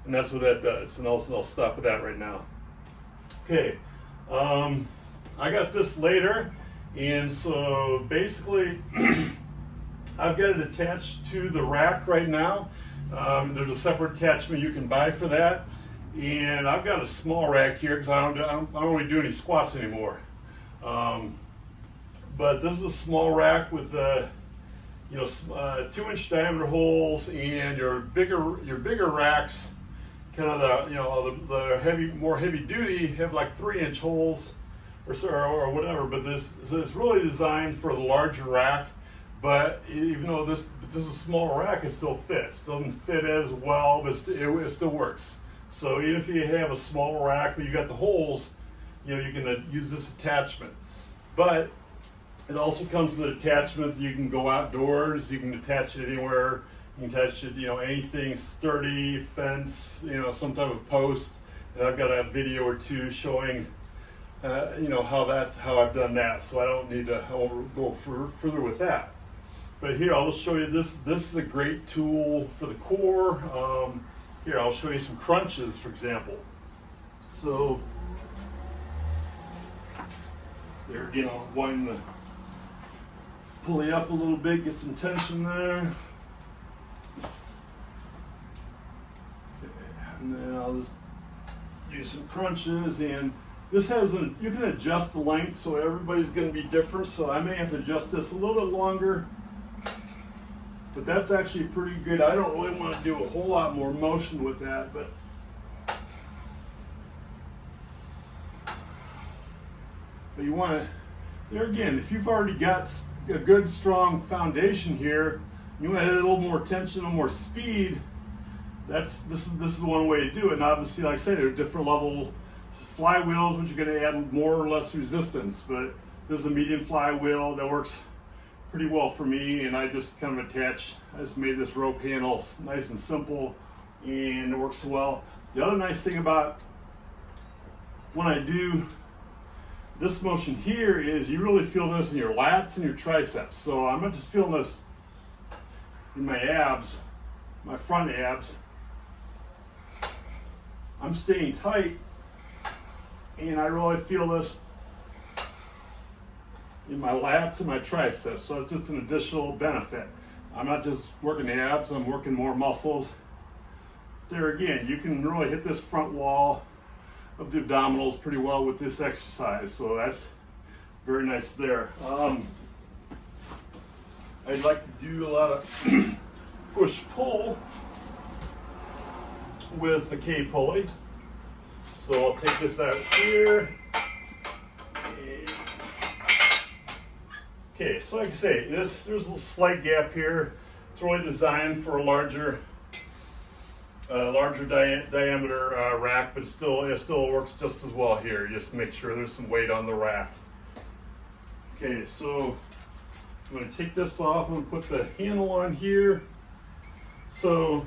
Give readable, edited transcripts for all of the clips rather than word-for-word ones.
and that's what that does. And I'll stop with that right now. Okay, I got this later, and so basically I've got it attached to the rack right now. There's a separate attachment you can buy for that, and I've got a small rack here because I don't really do any squats anymore. But this is a small rack with 2-inch diameter holes, and your bigger racks, kind of the more heavy duty, have like 3-inch holes or whatever. But this is really designed for the larger rack. But even though this is a small rack, it still fits. It doesn't fit as well, but it still works. So even if you have a small rack but you got the holes, you can use this attachment. But it also comes with an attachment. You can go outdoors. You can attach it anywhere. You can attach it, anything sturdy, fence, some type of post. And I've got a video or two showing, how I've done that. So I won't go further with that. But here, I'll just show you this. This is a great tool for the core. Here, I'll show you some crunches, for example. So there, wind the pulley up a little bit, get some tension there. Okay, and then I'll just do some crunches, and this you can adjust the length, so everybody's going to be different. So I may have to adjust this a little bit longer, but that's actually pretty good. I don't really want to do a whole lot more motion with that, but you want to, there again, if you've already got a good strong foundation here, you want to add a little more tension, a little more speed. This is one way to do it. And obviously, like I say, there are different level flywheels, which are going to add more or less resistance. But this is a medium flywheel that works pretty well for me, and I just kind of I just made this rope handle nice and simple, and it works well. The other nice thing about when I do this motion here is you really feel this in your lats and your triceps. So I'm not just feeling this in my abs, my front abs. I'm staying tight, and I really feel this in my lats and my triceps. So it's just an additional benefit. I'm not just working the abs, I'm working more muscles. There again, you can really hit this front wall of the abdominals pretty well with this exercise, so that's very nice there. I'd like to do a lot of push-pull with the K pulley. So I'll take this out here. Okay, so like I say, there's a slight gap here. It's really designed for a larger diameter rack, but it still works just as well here. Just make sure there's some weight on the rack. Okay, so I'm going to take this off. I'm going to put the handle on here. So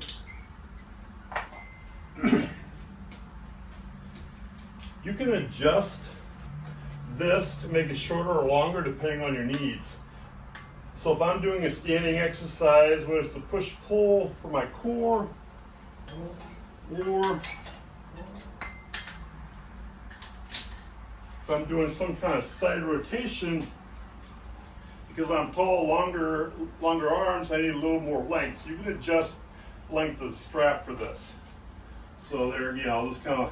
you can adjust this to make it shorter or longer depending on your needs. So if I'm doing a standing exercise, whether it's a push-pull for my core, or if I'm doing some kind of side rotation, because I'm tall, longer arms, I need a little more length. So you can adjust the length of the strap for this. So there again, I'll just kind of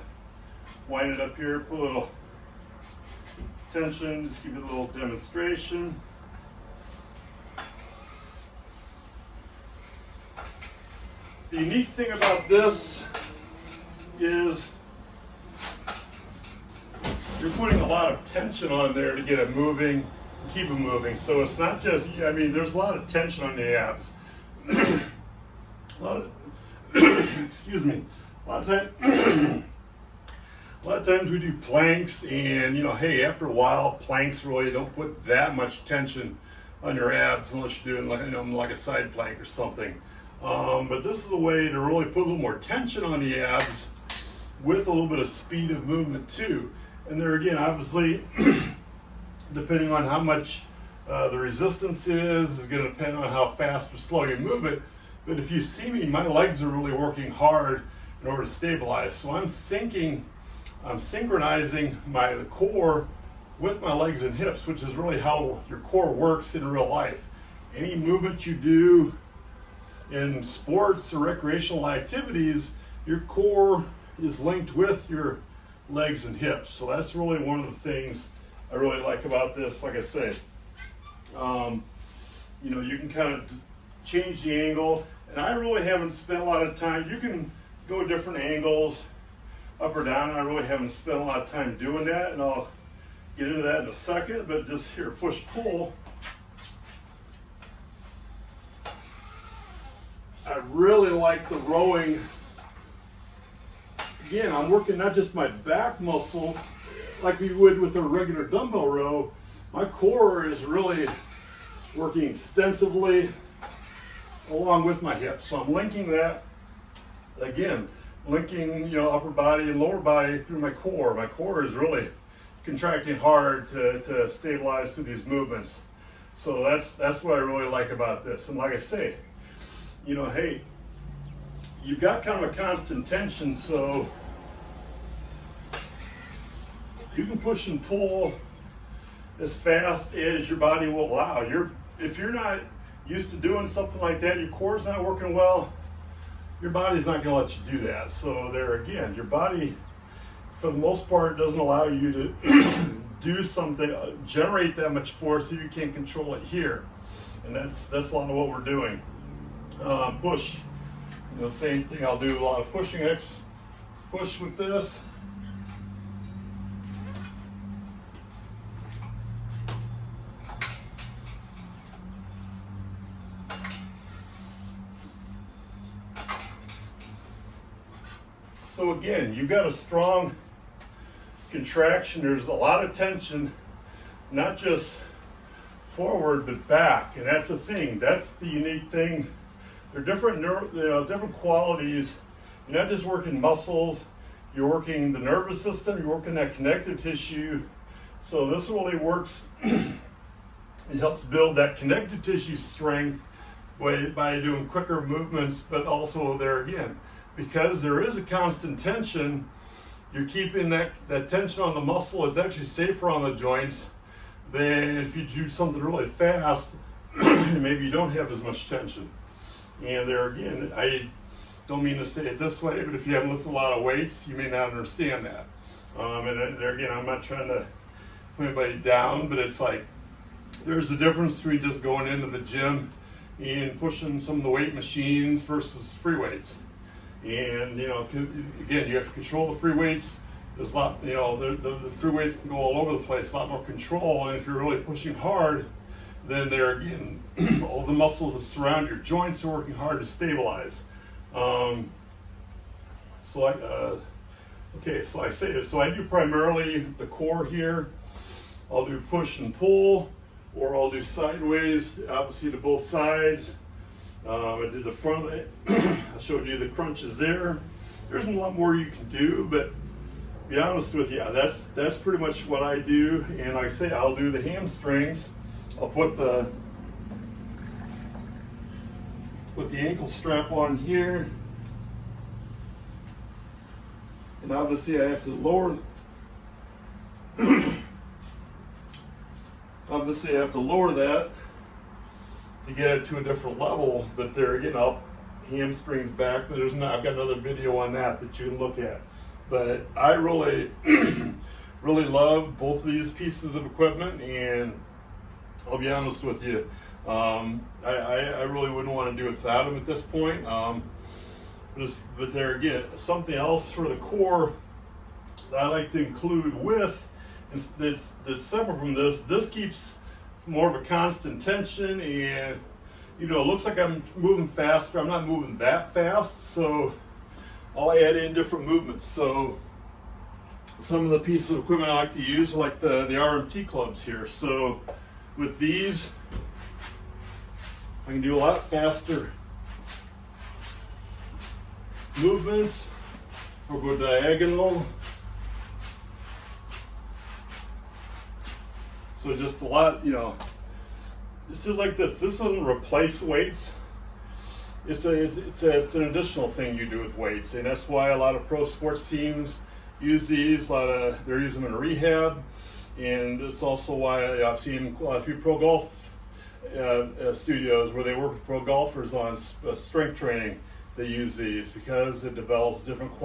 wind it up here, put a little tension, just give you a little demonstration. The unique thing about this is you're putting a lot of tension on there to get it moving, keep it moving. So it's not just, there's a lot of tension on the abs. Excuse me. A lot of times we do planks, and hey, after a while, planks really don't put that much tension on your abs unless you're doing like a side plank or something. But this is a way to really put a little more tension on the abs with a little bit of speed of movement too. And there again, obviously, depending on how much the resistance is going to depend on how fast or slow you move it. But if you see me, my legs are really working hard in order to stabilize. So I'm synchronizing the core with my legs and hips, which is really how your core works in real life. Any movement you do in sports or recreational activities, your core is linked with your legs and hips. So that's really one of the things I really like about this. Like I say, you know, you can kind of change the angle, and I really haven't spent a lot of time. You can go different angles, up or down. I really haven't spent a lot of time doing that, and I'll get into that in a second. But just here, push pull. I really like the rowing. Again, I'm working not just my back muscles like we would with a regular dumbbell row. My core is really working extensively along with my hips. So I'm linking that, again, linking, you know, upper body and lower body through my core. My core is really contracting hard to stabilize through these movements. So that's what I really like about this. And like I say, you know, hey, you've got kind of a constant tension, so you can push and pull as fast as your body will allow. If you're not used to doing something like that, your core's not working well, your body's not going to let you do that. So there again, your body, for the most part, doesn't allow you to do something, generate that much force, so you can't control it here. And that's a lot of what we're doing. Push, you know, same thing. I'll do a lot of pushing, push with this. So again, you've got a strong contraction. There's a lot of tension, not just forward but back, and that's the thing. That's the unique thing. They're different, different qualities. You're not just working muscles. You're working the nervous system. You're working that connective tissue. So this really works. It helps build that connective tissue strength by doing quicker movements, but also there again, because there is a constant tension, you're keeping that tension on the muscle. Is actually safer on the joints than if you do something really fast. Maybe you don't have as much tension. And there again, I don't mean to say it this way, but if you haven't lifted a lot of weights, you may not understand that. And there again, I'm not trying to put anybody down, but it's like there's a difference between just going into the gym and pushing some of the weight machines versus free weights. And you know, again, you have to control the free weights. There's a lot, you know, the free weights can go all over the place, a lot more control. And if you're really pushing hard, then there again, all the muscles that surround your joints are working hard to stabilize. So I say this. So I do primarily the core here. I'll do push and pull, or I'll do sideways, obviously to both sides. I did the front of it. I showed you the crunches there. There's a lot more you can do, but to be honest with you, that's pretty much what I do. And like I say, I'll do the hamstrings. I'll put the ankle strap on here, and obviously I have to lower. Obviously, I have to lower that to get it to a different level. But there again, I'll hamstrings back. But I've got another video on that you can look at. But I really, really love both of these pieces of equipment, and I'll be honest with you, I really wouldn't want to do without them at this point. But there again, something else for the core that I like to include with, that's separate from this. This keeps more of a constant tension, and you know, it looks like I'm moving faster. I'm not moving that fast, so I'll add in different movements. So some of the pieces of equipment I like to use are like the RMT clubs here. So with these, I can do a lot faster movements, or go diagonal. So just a lot, you know, it's just like this. This doesn't replace weights. it's an additional thing you do with weights, and that's why a lot of pro sports teams use these. They're using them in rehab, and it's also why I've seen a few pro golf studios where they work with pro golfers on strength training. They use these because it develops different